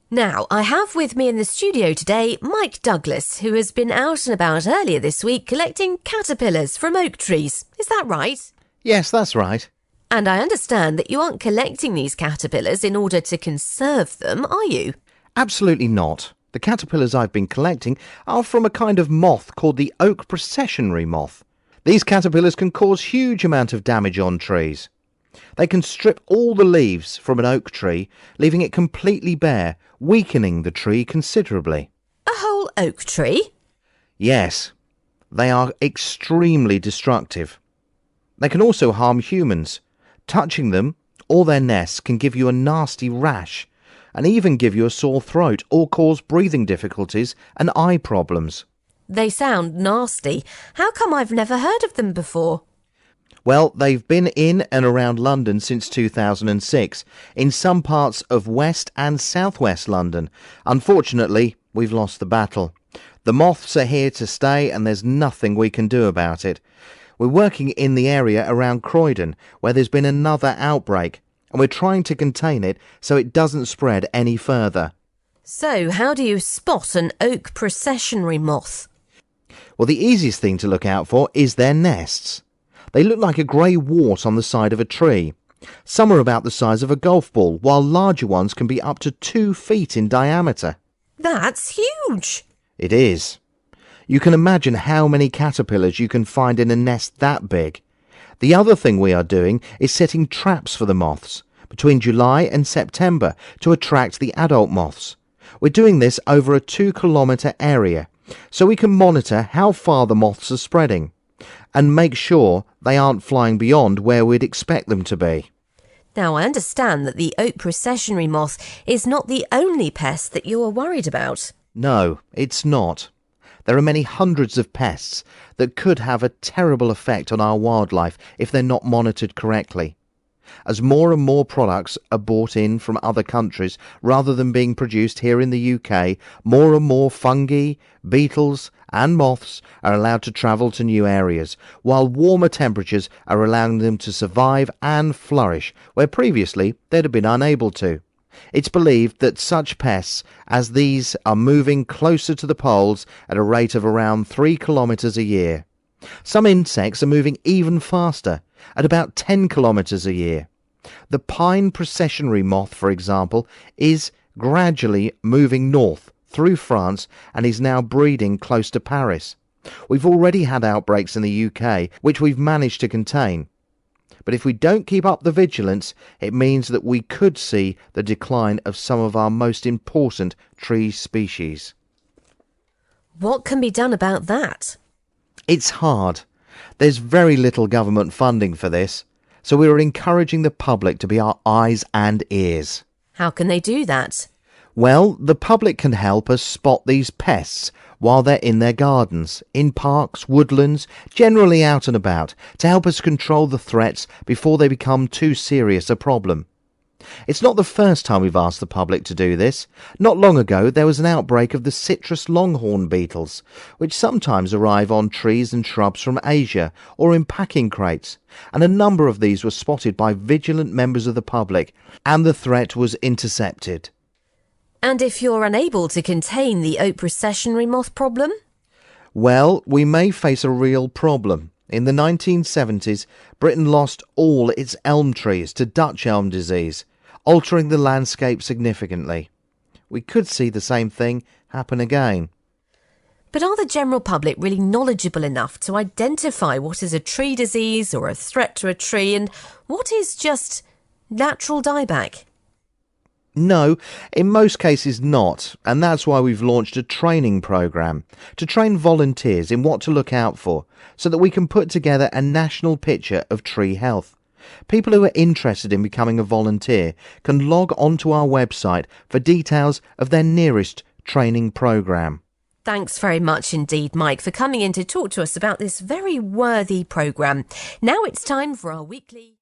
Now, I have with me in the studio today Mike Douglas, who has been out and about earlier this week collecting caterpillars from oak trees. Is that right? Yes, that's right. And I understand that you aren't collecting these caterpillars in order to conserve them, are you? Absolutely not. The caterpillars I've been collecting are from a kind of moth called the oak processionary moth. These caterpillars can cause huge amount of damage on trees. They can strip all the leaves from an oak tree, leaving it completely bare, weakening the tree considerably. A whole oak tree? Yes, they are extremely destructive. They can also harm humans. Touching them or their nests can give you a nasty rash and even give you a sore throat or cause breathing difficulties and eye problems. They sound nasty. How come I've never heard of them before? Well, they've been in and around London since 2006, in some parts of West and Southwest London. Unfortunately, we've lost the battle. The moths are here to stay and there's nothing we can do about it. We're working in the area around Croydon, where there's been another outbreak, and we're trying to contain it so it doesn't spread any further. So, how do you spot an oak processionary moth? Well, the easiest thing to look out for is their nests. They look like a grey wart on the side of a tree. Some are about the size of a golf ball, while larger ones can be up to 2 feet in diameter. That's huge! It is. You can imagine how many caterpillars you can find in a nest that big. The other thing we are doing is setting traps for the moths between July and September to attract the adult moths. We're doing this over a 2-kilometre area so we can monitor how far the moths are spreading and make sure they aren't flying beyond where we'd expect them to be. Now, I understand that the oak processionary moth is not the only pest that you are worried about. No, it's not. There are many hundreds of pests that could have a terrible effect on our wildlife if they're not monitored correctly. As more and more products are bought in from other countries rather than being produced here in the UK, more and more fungi, beetles and moths are allowed to travel to new areas, while warmer temperatures are allowing them to survive and flourish where previously they'd have been unable to. It's believed that such pests as these are moving closer to the poles at a rate of around 3 kilometres a year. Some insects are moving even faster, at about 10 kilometres a year. The pine processionary moth, for example, is gradually moving north through France and is now breeding close to Paris. We've already had outbreaks in the UK, which we've managed to contain. But if we don't keep up the vigilance, it means that we could see the decline of some of our most important tree species. What can be done about that? It's hard. There's very little government funding for this, so we are encouraging the public to be our eyes and ears. How can they do that? Well, the public can help us spot these pests while they're in their gardens, in parks, woodlands, generally out and about, to help us control the threats before they become too serious a problem. It's not the first time we've asked the public to do this. Not long ago there was an outbreak of the citrus longhorn beetles, which sometimes arrive on trees and shrubs from Asia or in packing crates, and a number of these were spotted by vigilant members of the public, and the threat was intercepted. And if you're unable to contain the oak processionary moth problem? Well, we may face a real problem. In the 1970s, Britain lost all its elm trees to Dutch elm disease, altering the landscape significantly. We could see the same thing happen again. But are the general public really knowledgeable enough to identify what is a tree disease or a threat to a tree and what is just natural dieback? No, in most cases not, and that's why we've launched a training programme to train volunteers in what to look out for, so that we can put together a national picture of tree health. People who are interested in becoming a volunteer can log onto our website for details of their nearest training programme. Thanks very much indeed, Mike, for coming in to talk to us about this very worthy programme. Now it's time for our weekly...